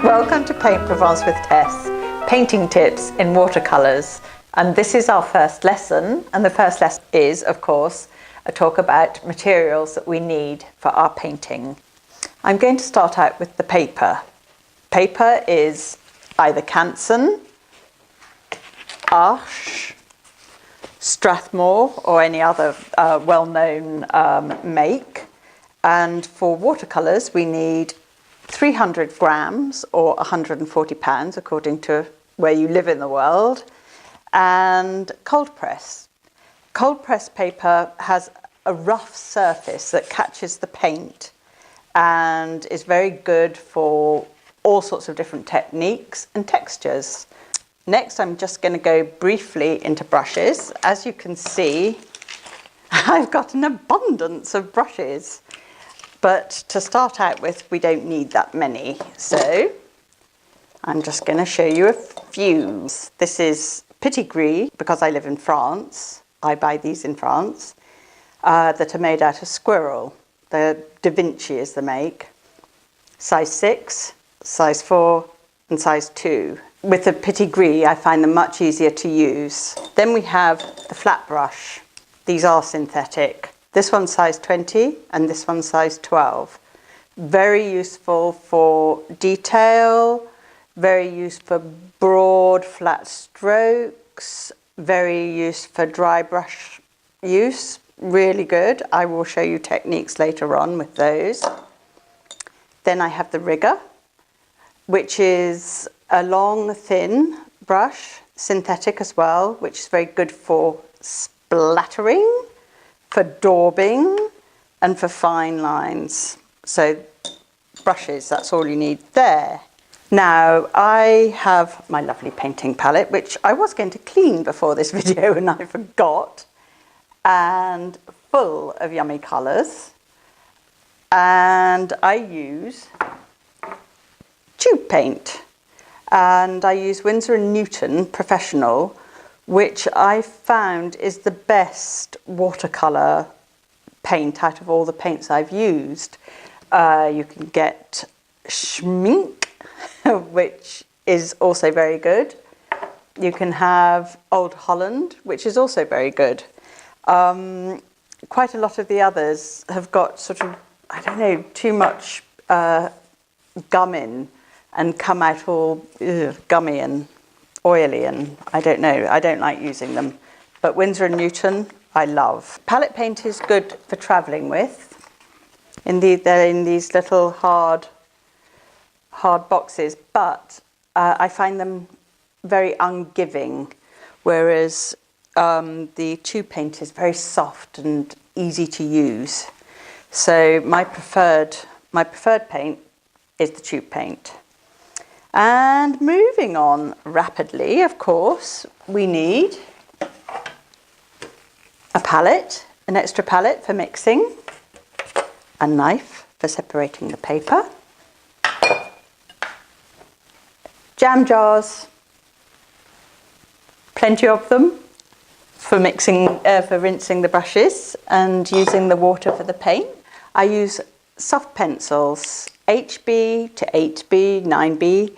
Welcome to Paint Provence with Tess, painting tips in watercolours. And this is our first lesson, and the first lesson is, of course, a talk about materials that we need for our painting. I'm going to start out with the paper. Paper is either Canson, Arches, Strathmore or any other well-known make. And for watercolours we need 300 grams or 140 pounds according to where you live in the world, and cold press. Cold press paper has a rough surface that catches the paint and is very good for all sorts of different techniques and textures. Next, I'm just going to go briefly into brushes. As you can see, I've got an abundance of brushes. But to start out with, we don't need that many. So I'm just going to show you a few. This is Petit Gris, because I live in France. I buy these in France, that are made out of squirrel. The Da Vinci is the make. Size 6, size 4 and size 2. With the Petit Gris, I find them much easier to use. Then we have the flat brush. These are synthetic. This one's size 20 and this one's size 12. Very useful for detail, very useful for broad, flat strokes, very useful for dry brush use. Really good. I will show you techniques later on with those. Then I have the rigger, which is a long, thin brush, synthetic as well, which is very good for splattering, for daubing and for fine lines. So brushes, that's all you need there. Now I have my lovely painting palette, which I was going to clean before this video and I forgot, and full of yummy colours. And I use tube paint, and I use Winsor & Newton Professional, which I found is the best watercolour paint out of all the paints I've used. You can get Schmink, which is also very good. You can have Old Holland, which is also very good. Quite a lot of the others have got sort of, I don't know, too much gum in and come out all gummy and oily, and I don't know, I don't like using them. But Winsor & Newton, I love. Palette paint is good for travelling with. They're in these little hard boxes, but I find them very ungiving, whereas the tube paint is very soft and easy to use. So my preferred paint is the tube paint. And moving on rapidly, of course, we need a palette, an extra palette for mixing, a knife for separating the paper, jam jars, plenty of them for mixing, for rinsing the brushes and using the water for the paint. I use soft pencils, HB to 8B, 9B,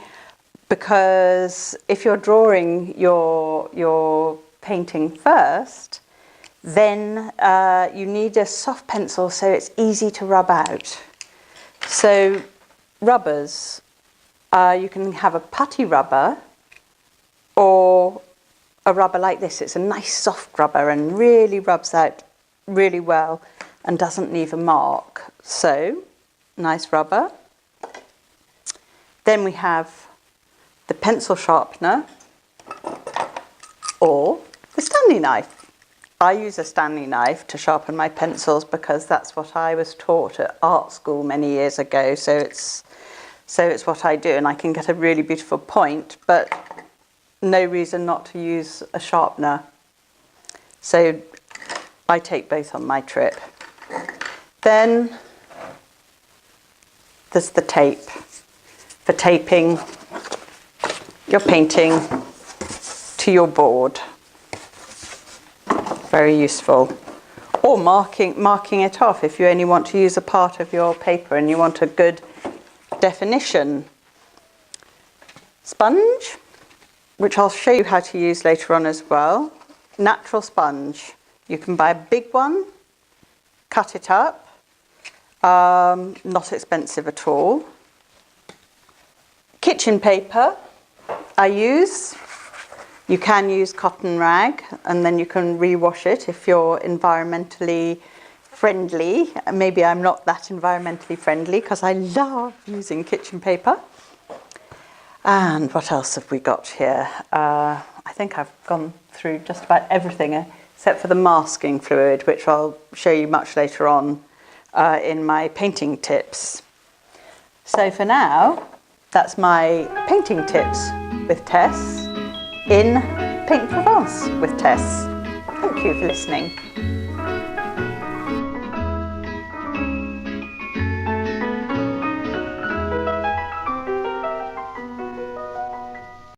because if you're drawing your painting first, then you need a soft pencil so it's easy to rub out. So rubbers, you can have a putty rubber or a rubber like this. It's a nice soft rubber and really rubs out really well and doesn't leave a mark. So, nice rubber. Then we have the pencil sharpener or the Stanley knife. I use a Stanley knife to sharpen my pencils because that's what I was taught at art school many years ago. So it's what I do, and I can get a really beautiful point, but no reason not to use a sharpener. So I take both on my trip. Then there's the tape for taping your painting to your board. Very useful. Or marking it off if you only want to use a part of your paper and you want a good definition. Sponge, which I'll show you how to use later on as well. Natural sponge. You can buy a big one, cut it up, not expensive at all. Kitchen paper I use. You can use cotton rag and then you can rewash it if you're environmentally friendly. Maybe I'm not that environmentally friendly because I love using kitchen paper. And what else have we got here? I think I've gone through just about everything except for the masking fluid, which I'll show you much later on in my painting tips. So for now, that's my painting tips with Tess in Paint Provence with Tess. Thank you for listening.